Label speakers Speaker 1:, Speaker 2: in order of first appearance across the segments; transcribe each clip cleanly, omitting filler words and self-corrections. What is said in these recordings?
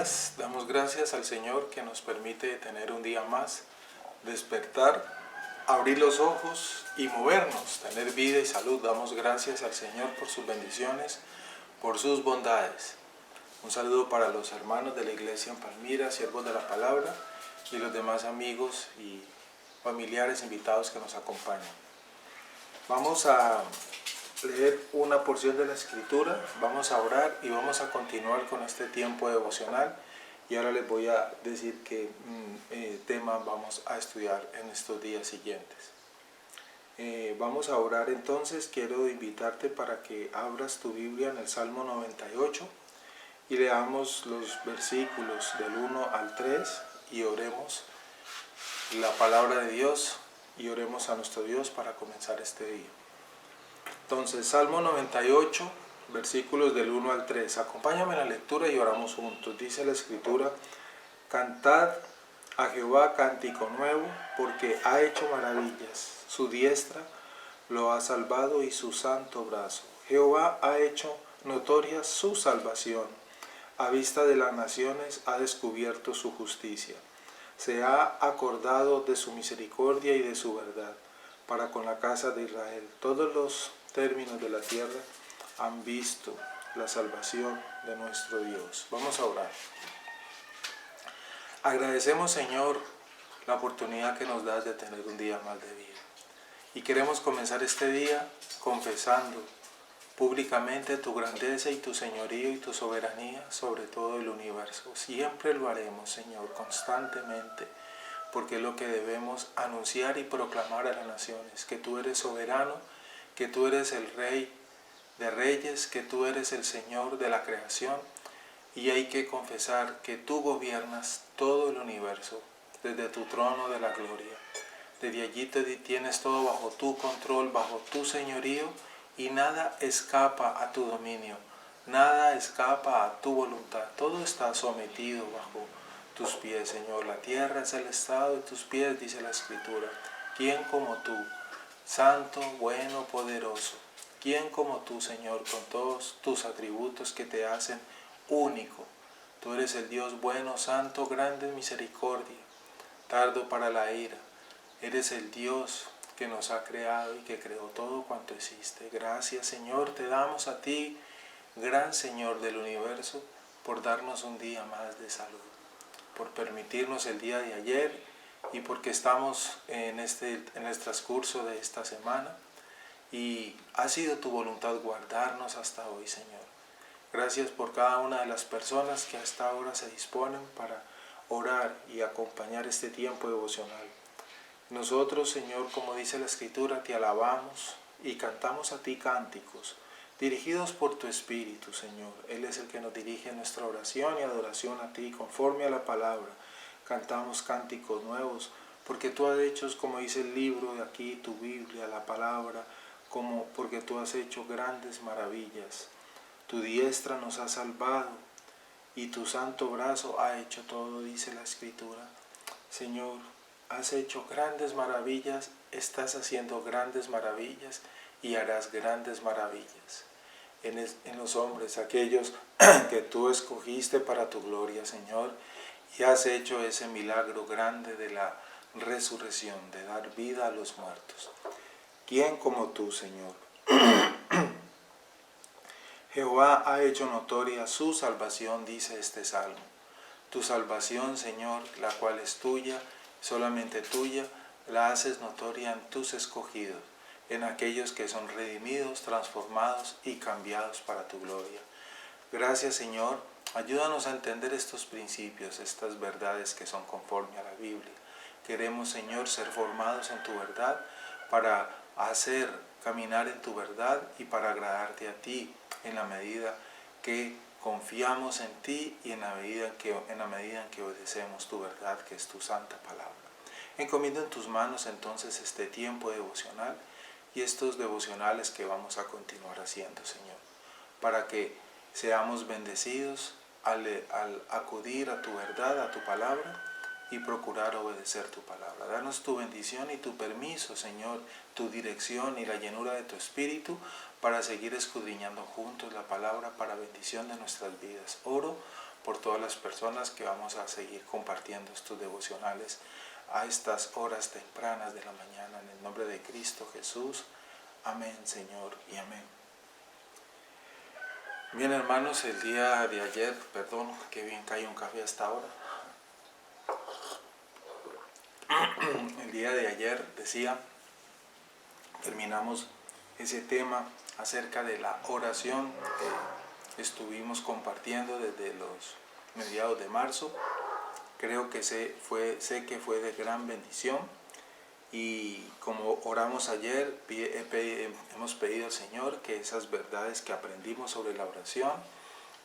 Speaker 1: días. Damos gracias al Señor que nos permite tener un día más, despertar, abrir los ojos y movernos, tener vida y salud. Damos gracias al Señor por sus bendiciones, por sus bondades. Un saludo para los hermanos de la iglesia en Palmira, siervos de la palabra, y los demás amigos y familiares invitados que nos acompañan. Vamos a leer una porción de la Escritura, vamos a orar y vamos a continuar con este tiempo devocional. Y ahora les voy a decir qué tema vamos a estudiar en estos días siguientes. Vamos a orar entonces. Quiero invitarte para que abras tu Biblia en el Salmo 98 y leamos los versículos del 1 al 3 y oremos la palabra de Dios y oremos a nuestro Dios para comenzar este día. Entonces, Salmo 98, versículos del 1 al 3. Acompáñame en la lectura y oramos juntos. Dice la Escritura: Cantad a Jehová cántico nuevo, porque ha hecho maravillas. Su diestra lo ha salvado y su santo brazo. Jehová ha hecho notoria su salvación. A vista de las naciones ha descubierto su justicia. Se ha acordado de su misericordia y de su verdad para con la casa de Israel. Todos los términos de la tierra han visto la salvación de nuestro Dios. Vamos a orar. Agradecemos, Señor, la oportunidad que nos das de tener un día más de vida. Y queremos comenzar este día confesando públicamente tu grandeza y tu señorío y tu soberanía sobre todo el universo. Siempre lo haremos, Señor, constantemente, porque es lo que debemos anunciar y proclamar a las naciones, que tú eres soberano, que tú eres el Rey de Reyes, que tú eres el Señor de la creación, y hay que confesar que tú gobiernas todo el universo desde tu trono de la gloria. Desde allí tienes todo bajo tu control, bajo tu señorío, y nada escapa a tu dominio, nada escapa a tu voluntad. Todo está sometido bajo tus pies, Señor. La tierra es el estrado de tus pies, dice la Escritura. ¿Quién como tú? Santo, bueno, poderoso. ¿Quién como tú, Señor, con todos tus atributos que te hacen único? Tú eres el Dios bueno, santo, grande en misericordia, tardo para la ira. Eres el Dios que nos ha creado y que creó todo cuanto existe. Gracias, Señor, te damos a ti, gran Señor del universo, por darnos un día más de salud, por permitirnos el día de ayer y porque estamos en el transcurso de esta semana y ha sido tu voluntad guardarnos hasta hoy, Señor. Gracias por cada una de las personas que hasta ahora se disponen para orar y acompañar este tiempo devocional. Nosotros, Señor, como dice la Escritura, te alabamos y cantamos a ti cánticos, dirigidos por tu Espíritu, Señor. Él es el que nos dirige en nuestra oración y adoración a ti, conforme a la palabra. Cantamos cánticos nuevos, porque tú has hecho, como dice el libro de aquí, tu Biblia, la palabra, porque tú has hecho grandes maravillas. Tu diestra nos ha salvado y tu santo brazo ha hecho todo, dice la Escritura. Señor, has hecho grandes maravillas, estás haciendo grandes maravillas y harás grandes maravillas en los hombres, aquellos que tú escogiste para tu gloria, Señor, y has hecho ese milagro grande de la resurrección, de dar vida a los muertos. ¿Quién como tú, Señor? Jehová ha hecho notoria su salvación, dice este salmo. Tu salvación, Señor, la cual es tuya, solamente tuya, la haces notoria en tus escogidos, en aquellos que son redimidos, transformados y cambiados para tu gloria. Gracias, Señor. Ayúdanos a entender estos principios, estas verdades que son conforme a la Biblia. Queremos, Señor, ser formados en tu verdad para caminar en tu verdad y para agradarte a ti en la medida que confiamos en ti y en la medida en que obedecemos tu verdad, que es tu santa palabra. Encomiendo en tus manos entonces este tiempo devocional y estos devocionales que vamos a continuar haciendo, Señor, para que seamos bendecidos al acudir a tu verdad, a tu palabra y procurar obedecer tu palabra. Danos tu bendición y tu permiso, Señor, tu dirección y la llenura de tu Espíritu para seguir escudriñando juntos la palabra para bendición de nuestras vidas. Oro por todas las personas que vamos a seguir compartiendo estos devocionales a estas horas tempranas de la mañana. En el nombre de Cristo Jesús. Amén, Señor, y amén. Bien, hermanos, el día de ayer, perdón, que bien cae un café hasta ahora. El día de ayer, decía, terminamos ese tema acerca de la oración. Estuvimos compartiendo desde los mediados de marzo. Creo que sé que fue de gran bendición. Y como oramos ayer, hemos pedido al Señor que esas verdades que aprendimos sobre la oración,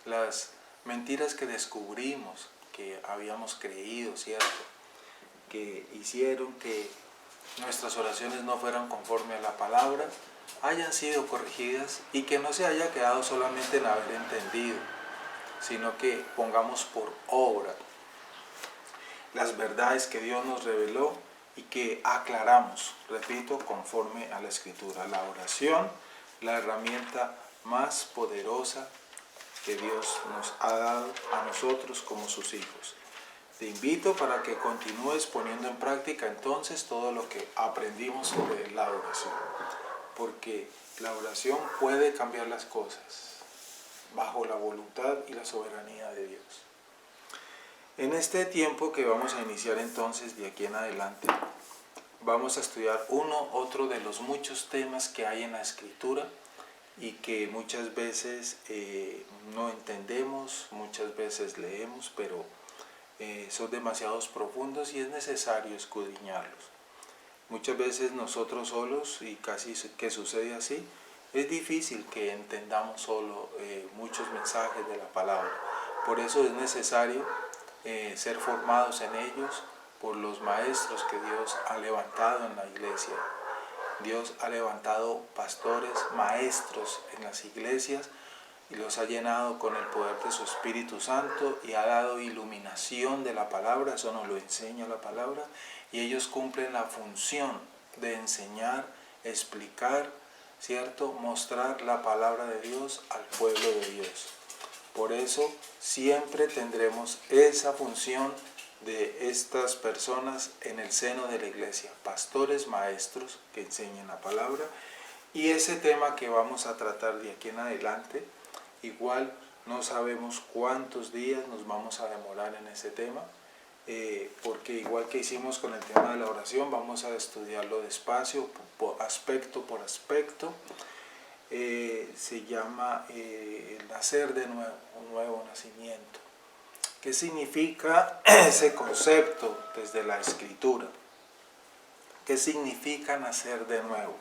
Speaker 1: las mentiras que descubrimos, que habíamos creído, ¿cierto?, que hicieron que nuestras oraciones no fueran conforme a la palabra, hayan sido corregidas y que no se haya quedado solamente en haber entendido, sino que pongamos por obra las verdades que Dios nos reveló y que aclaramos, repito, conforme a la Escritura. La oración, la herramienta más poderosa que Dios nos ha dado a nosotros como sus hijos. Te invito para que continúes poniendo en práctica entonces todo lo que aprendimos sobre la oración, porque la oración puede cambiar las cosas bajo la voluntad y la soberanía de Dios. En este tiempo que vamos a iniciar entonces de aquí en adelante, vamos a estudiar otro de los muchos temas que hay en la Escritura y que muchas veces no entendemos, muchas veces leemos, pero son demasiados profundos y es necesario escudriñarlos. Muchas veces nosotros solos, y casi que sucede así, es difícil que entendamos solo muchos mensajes de la palabra. Por eso es necesario ser formados en ellos por los maestros que Dios ha levantado en la iglesia. Dios ha levantado pastores, maestros en las iglesias y los ha llenado con el poder de su Espíritu Santo y ha dado iluminación de la palabra, eso nos lo enseña la palabra, y ellos cumplen la función de enseñar, explicar, ¿cierto?, mostrar la palabra de Dios al pueblo de Dios. Por eso siempre tendremos esa función de estas personas en el seno de la iglesia, pastores, maestros que enseñen la palabra. Y ese tema que vamos a tratar de aquí en adelante, igual no sabemos cuántos días nos vamos a demorar en ese tema, porque igual que hicimos con el tema de la oración, vamos a estudiarlo despacio, aspecto por aspecto. Se llama el nacer de nuevo, un nuevo nacimiento. ¿Qué significa ese concepto desde la Escritura? ¿Qué significa nacer de nuevo?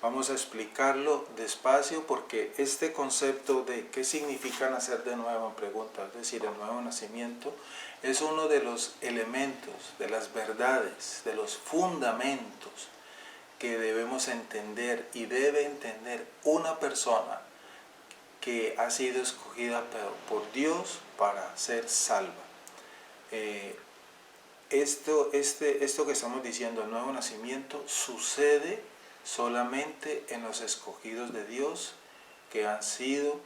Speaker 1: Vamos a explicarlo despacio porque este concepto de qué significa nacer de nuevo, en pregunta, es decir, el nuevo nacimiento, es uno de los elementos, de las verdades, de los fundamentos que debemos entender y debe entender una persona que ha sido escogida por Dios para ser salva. Esto que estamos diciendo, el nuevo nacimiento, sucede solamente en los escogidos de Dios que han sido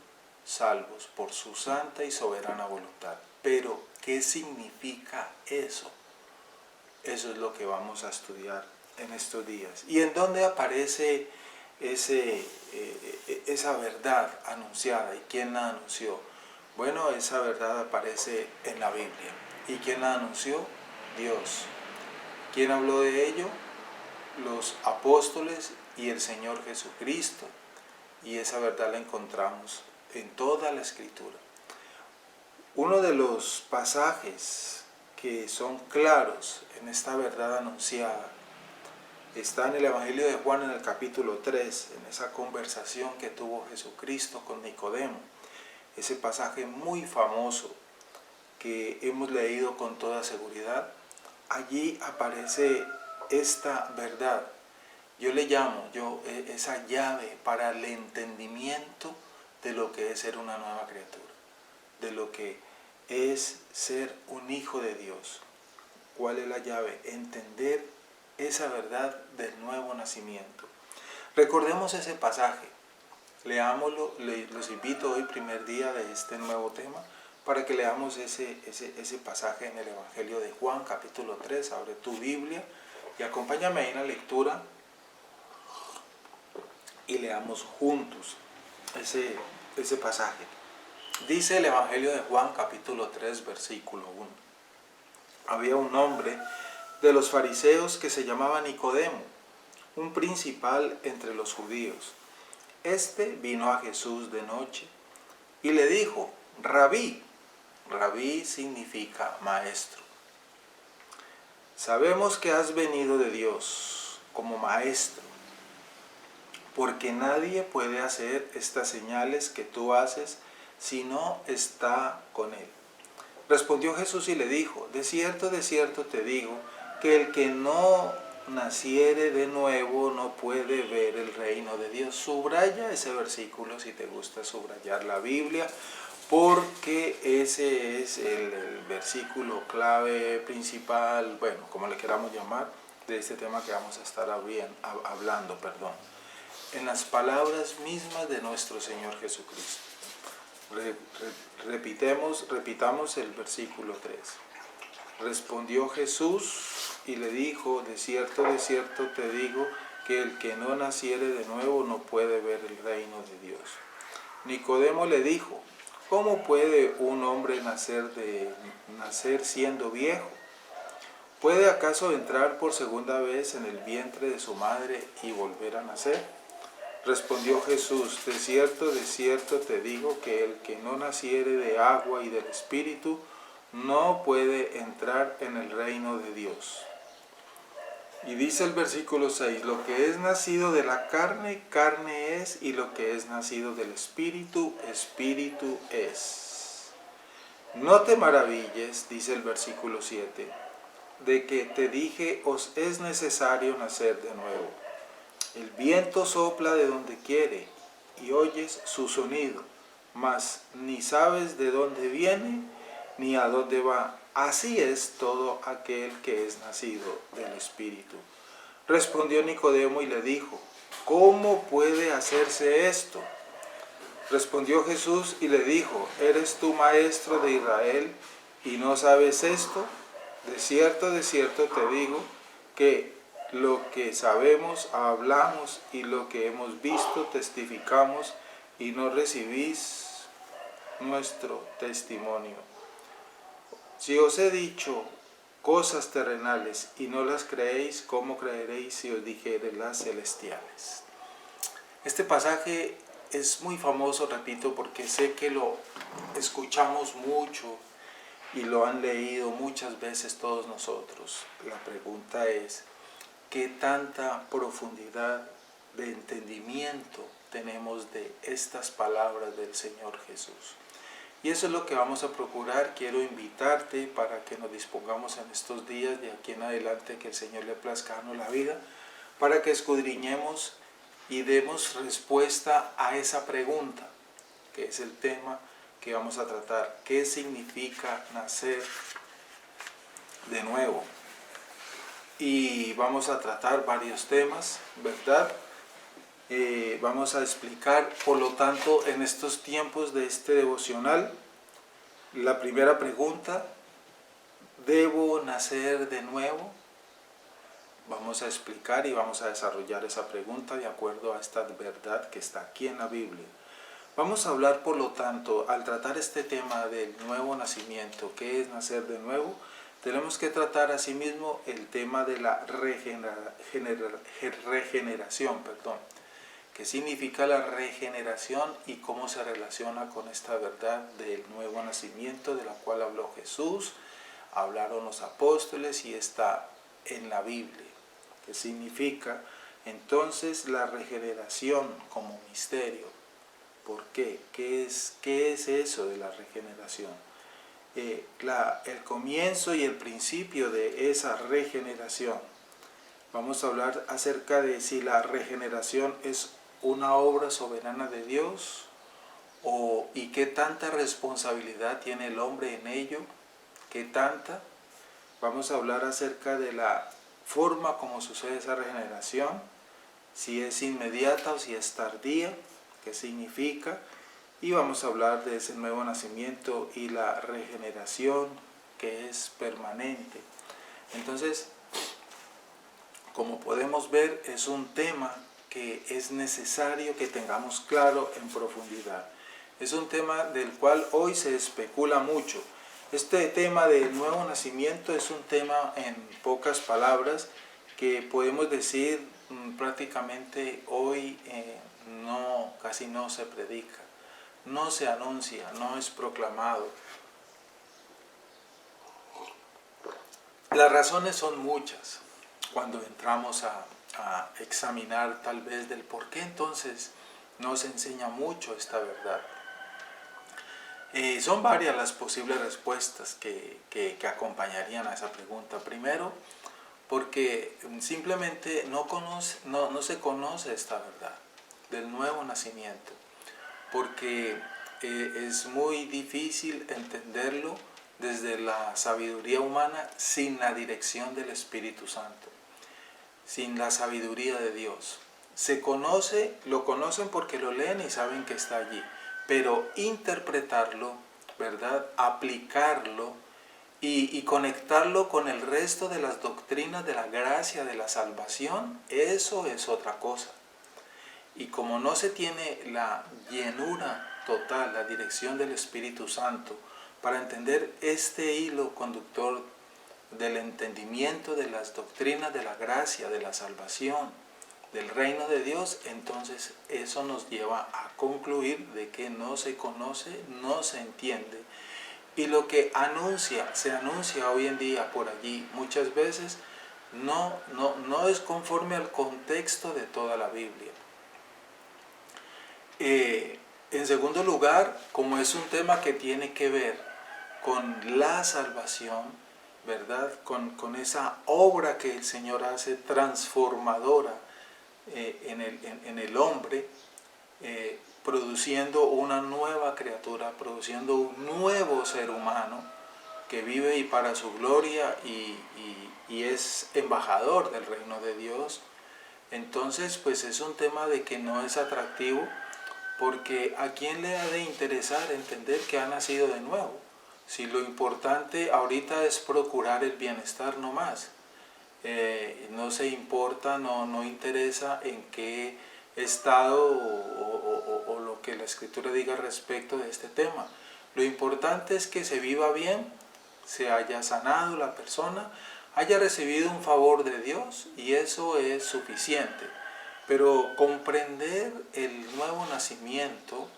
Speaker 1: salvos por su santa y soberana voluntad. Pero, ¿qué significa eso? Eso es lo que vamos a estudiar en estos días. ¿Y en dónde aparece esa verdad anunciada? ¿Y quién la anunció? Bueno, esa verdad aparece en la Biblia. ¿Y quién la anunció? Dios. ¿Quién habló de ello? Los apóstoles y el Señor Jesucristo. Y esa verdad la encontramos en toda la Escritura. Uno de los pasajes que son claros en esta verdad anunciada está en el Evangelio de Juan en el capítulo 3, en esa conversación que tuvo Jesucristo con Nicodemo. Ese pasaje muy famoso que hemos leído con toda seguridad. Allí aparece esta verdad. Yo le llamo esa llave para el entendimiento de lo que es ser una nueva criatura, de lo que es ser un hijo de Dios. ¿Cuál es la llave? Entender esa verdad del nuevo nacimiento. Recordemos ese pasaje, leámoslo, los invito hoy, primer día de este nuevo tema, para que leamos ese pasaje en el Evangelio de Juan, capítulo 3. Abre tu Biblia y acompáñame ahí en la lectura y leamos juntos ese pasaje. Dice el Evangelio de Juan, capítulo 3, versículo 1. Había un hombre de los fariseos que se llamaba Nicodemo, un principal entre los judíos. Este vino a Jesús de noche y le dijo: Rabí. Rabí significa maestro. Sabemos que has venido de Dios como maestro, porque nadie puede hacer estas señales que tú haces si no está con él. Respondió Jesús y le dijo: de cierto te digo, que el que no naciere de nuevo no puede ver el reino de Dios. Subraya ese versículo si te gusta subrayar la Biblia, porque ese es el versículo clave principal, bueno, como le queramos llamar, de este tema que vamos a estar hablando, en las palabras mismas de nuestro Señor Jesucristo. Repitamos el versículo 3. Respondió Jesús y le dijo: de cierto te digo, que el que no naciere de nuevo no puede ver el reino de Dios. Nicodemo le dijo: ¿cómo puede un hombre nacer siendo viejo? ¿Puede acaso entrar por segunda vez en el vientre de su madre y volver a nacer? Respondió Jesús: de cierto te digo, que el que no naciere de agua y del Espíritu no puede entrar en el reino de Dios. Y dice el versículo 6, lo que es nacido de la carne, carne es, y lo que es nacido del Espíritu, Espíritu es. No te maravilles, dice el versículo 7, de que te dije, os es necesario nacer de nuevo. El viento sopla de donde quiere, y oyes su sonido, mas ni sabes de dónde viene, ni a dónde va. Así es todo aquel que es nacido del Espíritu. Respondió Nicodemo y le dijo: ¿cómo puede hacerse esto? Respondió Jesús y le dijo: ¿eres tú maestro de Israel y no sabes esto? De cierto te digo, que lo que sabemos hablamos, y lo que hemos visto testificamos, y no recibís nuestro testimonio. Si os he dicho cosas terrenales y no las creéis, ¿cómo creeréis si os dijere las celestiales? Este pasaje es muy famoso, repito, porque sé que lo escuchamos mucho y lo han leído muchas veces todos nosotros. La pregunta es: ¿qué tanta profundidad de entendimiento tenemos de estas palabras del Señor Jesús? Y eso es lo que vamos a procurar. Quiero invitarte para que nos dispongamos en estos días, de aquí en adelante, que el Señor le plazca darnos la vida, para que escudriñemos y demos respuesta a esa pregunta, que es el tema que vamos a tratar. ¿Qué significa nacer de nuevo? Y vamos a tratar varios temas, ¿verdad? Vamos a explicar, por lo tanto, en estos tiempos de este devocional, la primera pregunta: ¿debo nacer de nuevo? Vamos a explicar y vamos a desarrollar esa pregunta de acuerdo a esta verdad que está aquí en la Biblia. Vamos a hablar, por lo tanto, al tratar este tema del nuevo nacimiento, ¿qué es nacer de nuevo? Tenemos que tratar asimismo el tema de la regeneración, ¿qué significa la regeneración y cómo se relaciona con esta verdad del nuevo nacimiento de la cual habló Jesús, hablaron los apóstoles y está en la Biblia? ¿Qué significa entonces la regeneración como misterio? ¿Por qué? ¿Qué es eso de la regeneración? El comienzo y el principio de esa regeneración. Vamos a hablar acerca de si la regeneración es una obra soberana de Dios y qué tanta responsabilidad tiene el hombre en ello, qué tanta. Vamos a hablar acerca de la forma como sucede esa regeneración, si es inmediata o si es tardía, qué significa, y vamos a hablar de ese nuevo nacimiento y la regeneración que es permanente. Entonces, como podemos ver, es un tema que es necesario que tengamos claro en profundidad. Es un tema del cual hoy se especula mucho. Este tema del nuevo nacimiento es un tema, en pocas palabras, que podemos decir prácticamente hoy casi no se predica, no se anuncia, no es proclamado. Las razones son muchas cuando entramos a examinar tal vez del por qué entonces no se enseña mucho esta verdad. Son varias las posibles respuestas que acompañarían a esa pregunta. Primero, porque simplemente no se conoce esta verdad del nuevo nacimiento, porque es muy difícil entenderlo desde la sabiduría humana sin la dirección del Espíritu Santo, sin la sabiduría de Dios. Lo conocen porque lo leen y saben que está allí, pero interpretarlo, ¿verdad? Aplicarlo y conectarlo con el resto de las doctrinas de la gracia, de la salvación, eso es otra cosa. Y como no se tiene la llenura total, la dirección del Espíritu Santo, para entender este hilo conductor del entendimiento de las doctrinas de la gracia, de la salvación, del reino de Dios, entonces eso nos lleva a concluir de que no se conoce, no se entiende. Y lo que se anuncia hoy en día por allí muchas veces no es conforme al contexto de toda la Biblia. En segundo lugar, como es un tema que tiene que ver con la salvación, ¿verdad? Con esa obra que el Señor hace transformadora en el hombre, produciendo una nueva criatura, produciendo un nuevo ser humano que vive y para su gloria y es embajador del reino de Dios. Entonces, pues es un tema de que no es atractivo, porque ¿a quién le ha de interesar entender que ha nacido de nuevo? Si lo importante ahorita es procurar el bienestar no más. No se importa, no interesa en qué estado o lo que la Escritura diga respecto de este tema. Lo importante es que se viva bien, se haya sanado la persona, haya recibido un favor de Dios, y eso es suficiente. Pero comprender el nuevo nacimiento,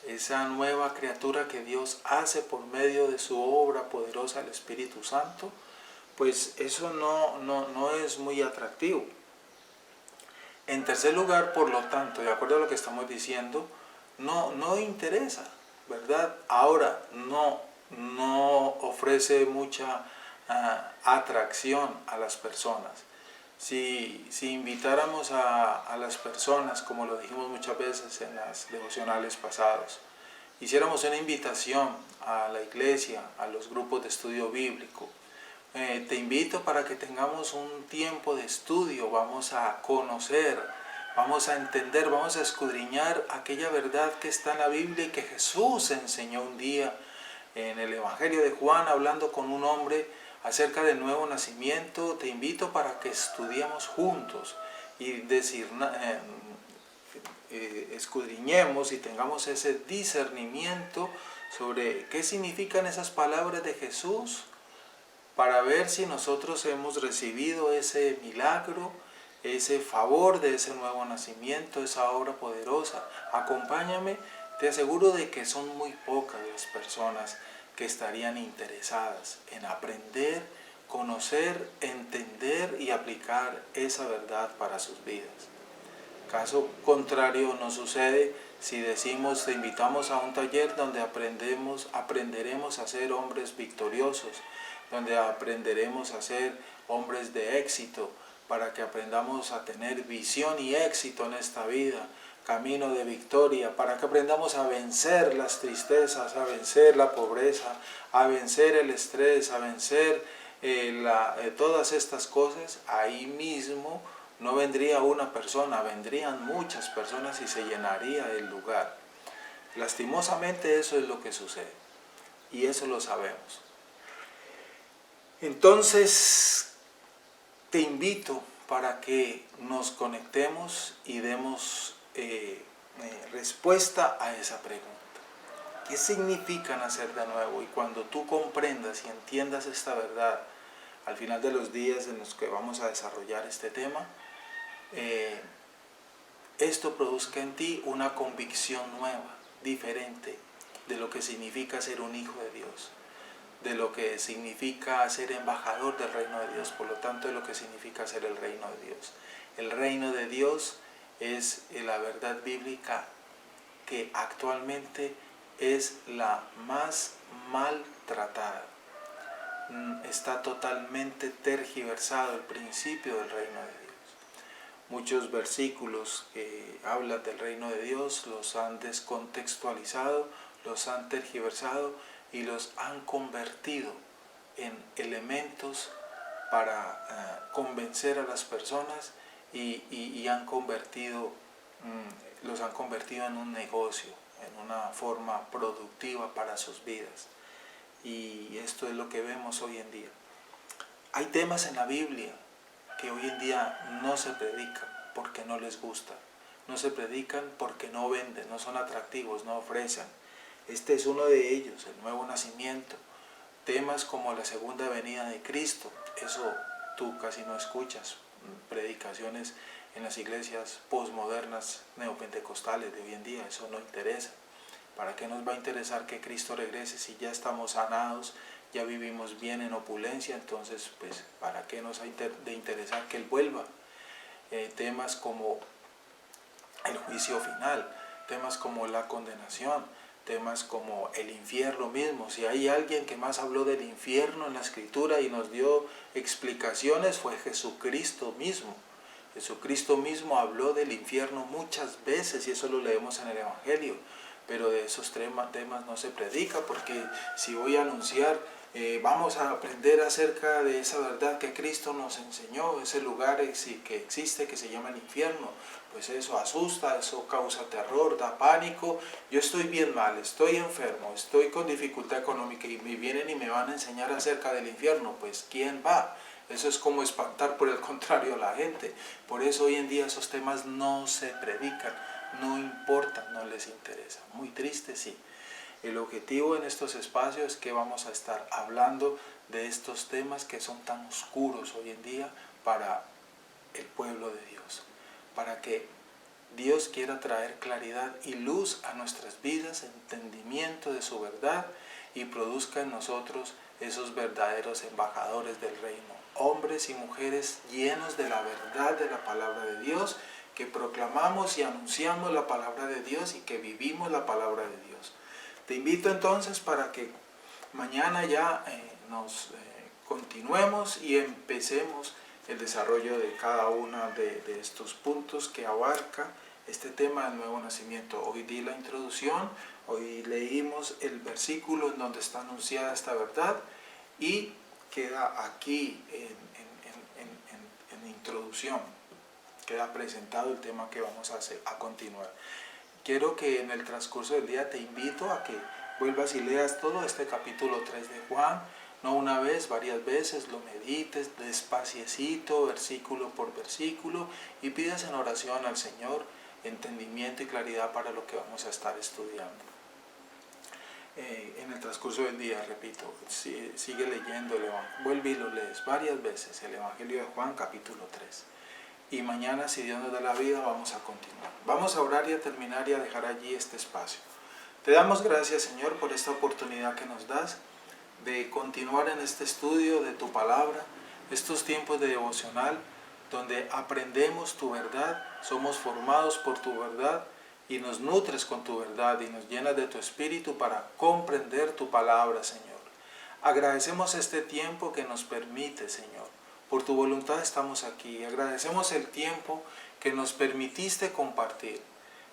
Speaker 1: esa nueva criatura que Dios hace por medio de su obra poderosa, el Espíritu Santo, pues eso no es muy atractivo. En tercer lugar, por lo tanto, de acuerdo a lo que estamos diciendo, no interesa, ¿verdad? Ahora, no ofrece mucha atracción a las personas. Si invitáramos a las personas, como lo dijimos muchas veces en las devocionales pasados, hiciéramos una invitación a la iglesia, a los grupos de estudio bíblico, te invito para que tengamos un tiempo de estudio, vamos a conocer, vamos a entender, vamos a escudriñar aquella verdad que está en la Biblia y que Jesús enseñó un día en el Evangelio de Juan, hablando con un hombre acerca del nuevo nacimiento. Te invito para que estudiemos juntos y escudriñemos y tengamos ese discernimiento sobre qué significan esas palabras de Jesús, para ver si nosotros hemos recibido ese milagro, ese favor de ese nuevo nacimiento, esa obra poderosa. Acompáñame, te aseguro de que son muy pocas las personas que estarían interesadas en aprender, conocer, entender y aplicar esa verdad para sus vidas. Caso contrario nos sucede si decimos, te invitamos a un taller donde aprenderemos a ser hombres victoriosos, donde aprenderemos a ser hombres de éxito, para que aprendamos a tener visión y éxito en esta vida, camino de victoria, para que aprendamos a vencer las tristezas, a vencer la pobreza, a vencer el estrés, a vencer todas estas cosas. Ahí mismo no vendría una persona, vendrían muchas personas y se llenaría el lugar. Lastimosamente eso es lo que sucede y eso lo sabemos. Entonces te invito para que nos conectemos y demos respuesta a esa pregunta. ¿Qué significa nacer de nuevo? Y cuando tú comprendas y entiendas esta verdad, al final de los días en los que vamos a desarrollar este tema, esto produzca en ti una convicción nueva, diferente, de lo que significa ser un hijo de Dios, de lo que significa ser embajador del reino de Dios, por lo tanto de lo que significa ser el reino de Dios. El reino de Dios es la verdad bíblica que actualmente es la más maltratada. Está totalmente tergiversado el principio del reino de Dios. Muchos versículos que hablan del reino de Dios los han descontextualizado, los han tergiversado y los han convertido en elementos para convencer a las personas y los han convertido en un negocio, en una forma productiva para sus vidas. Y esto es lo que vemos hoy en día. Hay temas en la Biblia que hoy en día no se predican porque no les gusta. No se predican porque no venden, no son atractivos, no ofrecen. Este es uno de ellos, el nuevo nacimiento. Temas como la segunda venida de Cristo, eso tú casi no escuchas. Predicaciones en las iglesias postmodernas neopentecostales de hoy en día, eso no interesa. ¿Para qué nos va a interesar que Cristo regrese si ya estamos sanados, ya vivimos bien en opulencia? Entonces, pues, ¿para qué nos ha de interesar que Él vuelva? Temas como el juicio final, temas como la condenación, temas como el infierno mismo. Si hay alguien que más habló del infierno en la Escritura y nos dio explicaciones, fue Jesucristo mismo. Jesucristo mismo habló del infierno muchas veces y eso lo leemos en el Evangelio. Pero de esos temas no se predica, porque si voy a anunciar, vamos a aprender acerca de esa verdad que Cristo nos enseñó, ese lugar que existe, que se llama el infierno, pues eso asusta, eso causa terror, da pánico. Yo estoy bien mal, estoy enfermo, estoy con dificultad económica y me vienen y me van a enseñar acerca del infierno, pues ¿quién va? Eso es como espantar por el contrario a la gente. Por eso hoy en día esos temas no se predican. No importa, no les interesa. Muy triste, sí. El objetivo en estos espacios es que vamos a estar hablando de estos temas que son tan oscuros hoy en día para el pueblo de Dios. Para que Dios quiera traer claridad y luz a nuestras vidas, entendimiento de su verdad y produzca en nosotros esos verdaderos embajadores del reino. Hombres y mujeres llenos de la verdad de la palabra de Dios, que proclamamos y anunciamos la palabra de Dios y que vivimos la palabra de Dios. Te invito entonces para que mañana ya nos continuemos y empecemos el desarrollo de cada uno de estos puntos que abarca este tema del nuevo nacimiento. Hoy di la introducción, hoy leímos el versículo en donde está anunciada esta verdad y queda aquí en introducción. Queda presentado el tema que vamos a hacer a continuar. Quiero que en el transcurso del día te invito a que vuelvas y leas todo este capítulo 3 de Juan, no una vez, varias veces, lo medites despaciecito, versículo por versículo, y pidas en oración al Señor entendimiento y claridad para lo que vamos a estar estudiando. En el transcurso del día, repito, sigue leyendo el Evangelio, vuelve y lo lees varias veces, el Evangelio de Juan capítulo 3. Y mañana, si Dios nos da la vida, vamos a continuar. Vamos a orar y a terminar y a dejar allí este espacio. Te damos gracias, Señor, por esta oportunidad que nos das de continuar en este estudio de tu palabra, estos tiempos de devocional, donde aprendemos tu verdad, somos formados por tu verdad y nos nutres con tu verdad y nos llenas de tu espíritu para comprender tu palabra, Señor. Agradecemos este tiempo que nos permite, Señor. Por tu voluntad estamos aquí. Agradecemos el tiempo que nos permitiste compartir.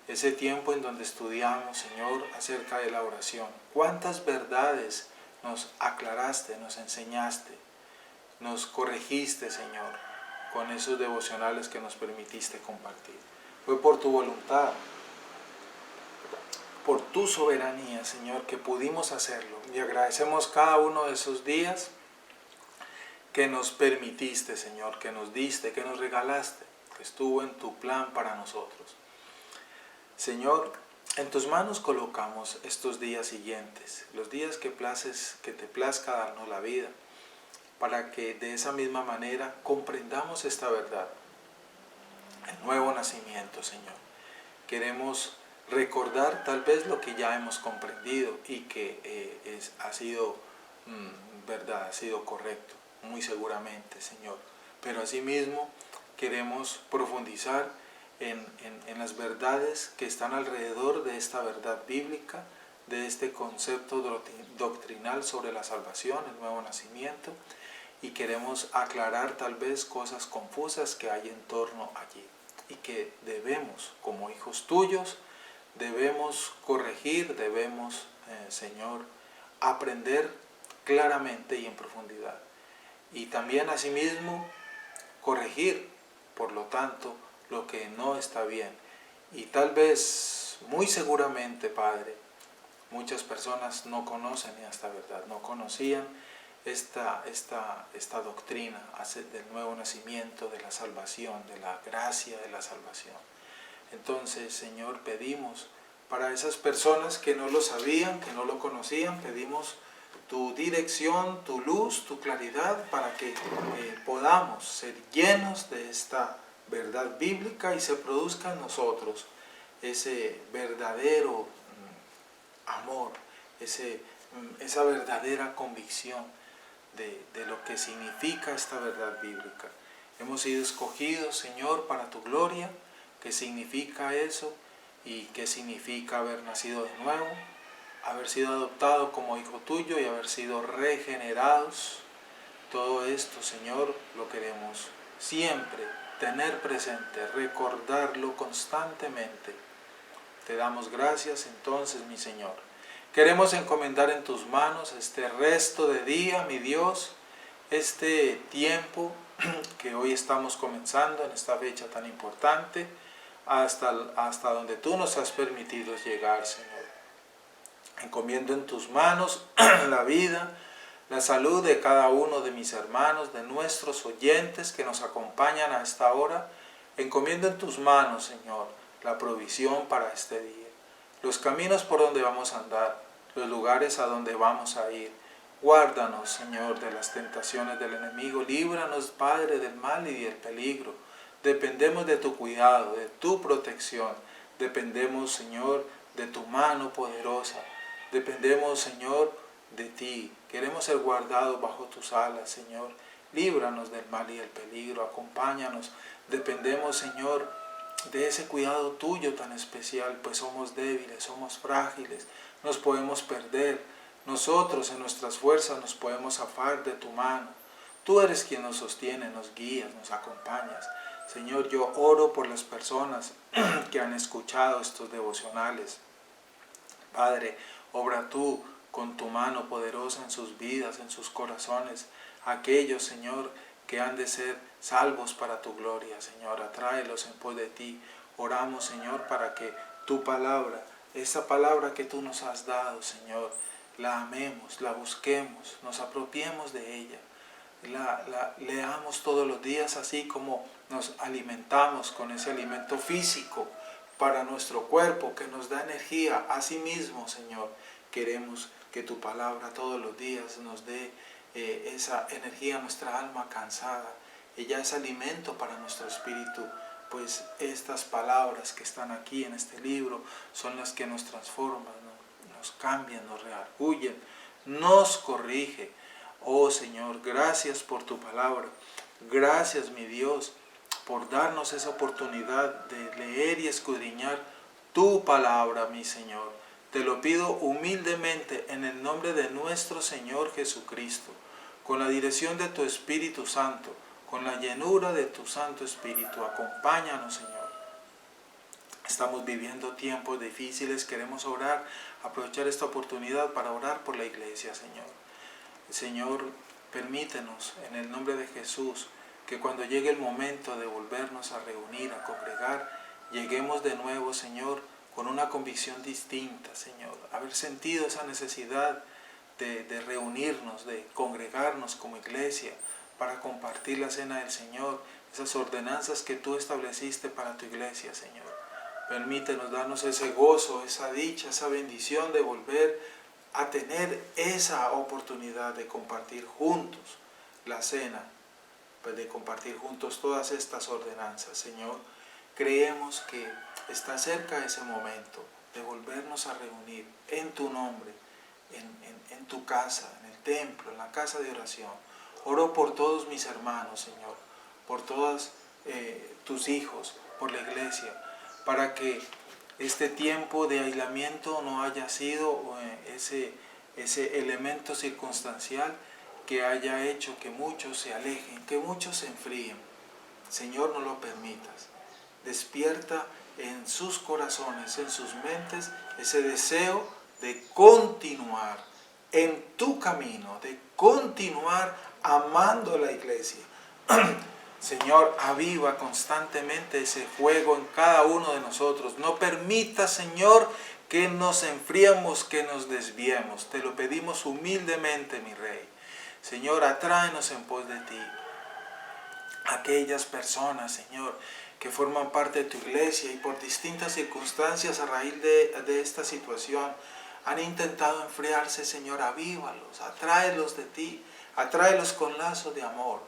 Speaker 1: Ese tiempo en donde estudiamos, Señor, acerca de la oración. Cuántas verdades nos aclaraste, nos enseñaste, nos corregiste, Señor, con esos devocionales que nos permitiste compartir. Fue por tu voluntad, por tu soberanía, Señor, que pudimos hacerlo. Y agradecemos cada uno de esos días que nos permitiste, Señor, que nos diste, que nos regalaste, que estuvo en tu plan para nosotros. Señor, en tus manos colocamos estos días siguientes, los días que te plazca darnos la vida, para que de esa misma manera comprendamos esta verdad, el nuevo nacimiento, Señor. Queremos recordar tal vez lo que ya hemos comprendido y que ha sido verdad, ha sido correcto, muy seguramente, Señor. Pero asimismo queremos profundizar en las verdades que están alrededor de esta verdad bíblica, de este concepto doctrinal sobre la salvación, el nuevo nacimiento, y queremos aclarar tal vez cosas confusas que hay en torno allí y que debemos, como hijos tuyos, debemos corregir, debemos, Señor, aprender claramente y en profundidad. Y también asimismo corregir, por lo tanto, lo que no está bien. Y tal vez, muy seguramente, Padre, muchas personas no conocen esta verdad, no conocían esta doctrina del nuevo nacimiento, de la salvación, de la gracia de la salvación. Entonces, Señor, pedimos para esas personas que no lo sabían, que no lo conocían, pedimos tu dirección, tu luz, tu claridad, para que podamos ser llenos de esta verdad bíblica y se produzca en nosotros ese verdadero amor, esa verdadera convicción de lo que significa esta verdad bíblica. Hemos sido escogidos, Señor, para tu gloria. ¿Qué significa eso? ¿Y qué significa haber nacido de nuevo? Haber sido adoptado como hijo tuyo y haber sido regenerados. Todo esto, Señor, lo queremos siempre tener presente, recordarlo constantemente. Te damos gracias entonces, mi Señor. Queremos encomendar en tus manos este resto de día, mi Dios, este tiempo que hoy estamos comenzando en esta fecha tan importante, hasta donde tú nos has permitido llegar, Señor. Encomiendo en tus manos la vida, la salud de cada uno de mis hermanos, de nuestros oyentes que nos acompañan a esta hora. Encomiendo en tus manos, Señor, la provisión para este día, los caminos por donde vamos a andar, los lugares a donde vamos a ir. Guárdanos, Señor, de las tentaciones del enemigo. Líbranos, Padre, del mal y del peligro. Dependemos de tu cuidado, de tu protección. Dependemos, Señor, de tu mano poderosa. Dependemos, Señor, de ti. Queremos ser guardados bajo tus alas, Señor. Líbranos del mal y del peligro. Acompáñanos. Dependemos, Señor, de ese cuidado tuyo tan especial, pues somos débiles, somos frágiles, nos podemos perder. Nosotros en nuestras fuerzas nos podemos zafar de tu mano. Tú eres quien nos sostiene, nos guías, nos acompañas. Señor, yo oro por las personas que han escuchado estos devocionales. Padre, obra tú con tu mano poderosa en sus vidas, en sus corazones. Aquellos, Señor, que han de ser salvos para tu gloria, Señor, atráelos en pos de ti. Oramos, Señor, para que tu palabra, esa palabra que tú nos has dado, Señor, la amemos, la busquemos, nos apropiemos de ella, la leamos todos los días, así como nos alimentamos con ese alimento físico para nuestro cuerpo que nos da energía. Asimismo, Señor, queremos que tu palabra todos los días nos dé esa energía a nuestra alma cansada. Ella es alimento para nuestro espíritu, pues estas palabras que están aquí en este libro son las que nos transforman, nos cambian, nos redarguyen, nos corrige. Oh Señor, gracias por tu palabra. Gracias, mi Dios, por darnos esa oportunidad de leer y escudriñar tu palabra, mi Señor. Te lo pido humildemente en el nombre de nuestro Señor Jesucristo, con la dirección de tu Espíritu Santo, con la llenura de tu Santo Espíritu. Acompáñanos, Señor. Estamos viviendo tiempos difíciles, queremos orar, aprovechar esta oportunidad para orar por la iglesia, Señor. Señor, permítenos en el nombre de Jesús que cuando llegue el momento de volvernos a reunir, a congregar, lleguemos de nuevo, Señor, con una convicción distinta, Señor. Haber sentido esa necesidad de reunirnos, de congregarnos como iglesia para compartir la cena del Señor, esas ordenanzas que tú estableciste para tu iglesia, Señor. Permítenos darnos ese gozo, esa dicha, esa bendición de volver a tener esa oportunidad de compartir juntos la cena, pues de compartir juntos todas estas ordenanzas, Señor. Creemos que está cerca ese momento de volvernos a reunir en tu nombre, en tu casa, en el templo, en la casa de oración. Oro por todos mis hermanos, Señor, por todos tus hijos, por la iglesia, para que este tiempo de aislamiento no haya sido ese elemento circunstancial que haya hecho que muchos se alejen, que muchos se enfríen. Señor, no lo permitas. Despierta en sus corazones, en sus mentes, ese deseo de continuar en tu camino, de continuar amando a la iglesia. Señor, aviva constantemente ese fuego en cada uno de nosotros. No permita, Señor, que nos enfriemos, que nos desviemos. Te lo pedimos humildemente, mi Rey. Señor, atráenos en pos de ti. Aquellas personas, Señor, que forman parte de tu iglesia y por distintas circunstancias a raíz de esta situación han intentado enfriarse, Señor, avívalos, atráelos de ti, atráelos con lazos de amor,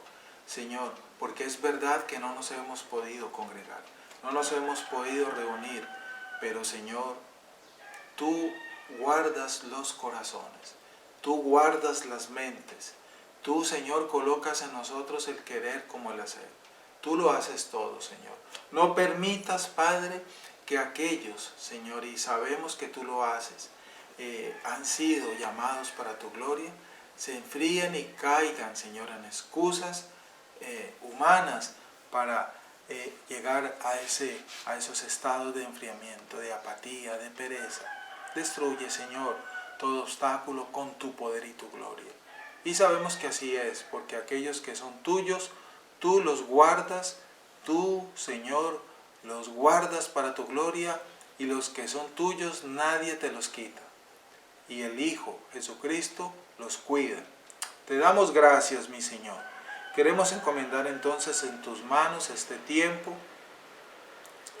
Speaker 1: Señor, porque es verdad que no nos hemos podido congregar, no nos hemos podido reunir, pero Señor, tú guardas los corazones, tú guardas las mentes, tú, Señor, colocas en nosotros el querer como el hacer. Tú lo haces todo, Señor. No permitas, Padre, que aquellos, Señor, y sabemos que tú lo haces, han sido llamados para tu gloria, se enfríen y caigan, Señor, en excusas humanas para llegar a esos estados de enfriamiento, de apatía, de pereza. Destruye, Señor, todo obstáculo con tu poder y tu gloria. Y sabemos que así es, porque aquellos que son tuyos, tú los guardas, tú, Señor, los guardas para tu gloria, y los que son tuyos nadie te los quita. Y el Hijo, Jesucristo, los cuida. Te damos gracias, mi Señor. Queremos encomendar entonces en tus manos este tiempo,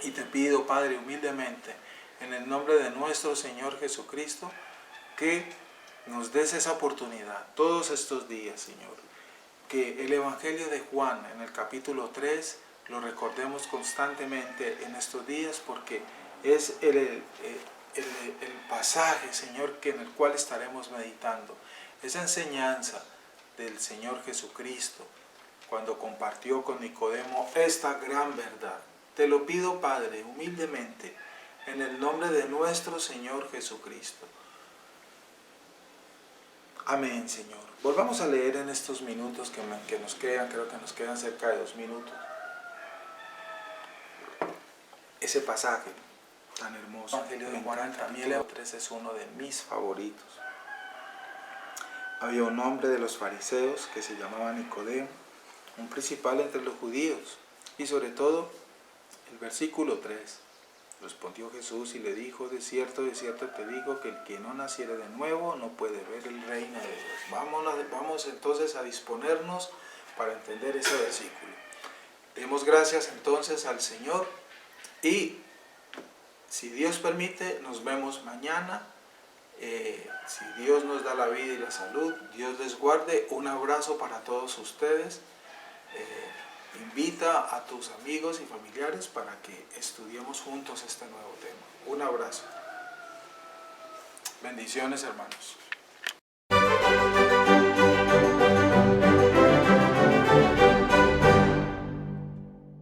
Speaker 1: y te pido, Padre, humildemente, en el nombre de nuestro Señor Jesucristo, que nos des esa oportunidad todos estos días, Señor. Que el Evangelio de Juan en el capítulo 3 lo recordemos constantemente en estos días, porque es el pasaje, Señor, en el cual estaremos meditando. Esa enseñanza del Señor Jesucristo cuando compartió con Nicodemo esta gran verdad. Te lo pido, Padre, humildemente, en el nombre de nuestro Señor Jesucristo. Amén, Señor. Volvamos a leer en estos minutos que nos quedan, creo que nos quedan cerca de 2 minutos, ese pasaje tan hermoso. El Evangelio de Juan, capítulo 3 es uno de mis favoritos. Había un hombre de los fariseos que se llamaba Nicodemo, un principal entre los judíos, y sobre todo el versículo 3. Respondió Jesús y le dijo: de cierto te digo que el que no naciere de nuevo no puede ver el reino de Dios. Vamos entonces a disponernos para entender ese versículo. Demos gracias entonces al Señor y, si Dios permite, nos vemos mañana. Si Dios nos da la vida y la salud, Dios les guarde. Un abrazo para todos ustedes. Invita a tus amigos y familiares para que estudiemos juntos este nuevo tema. Un abrazo. Bendiciones, hermanos.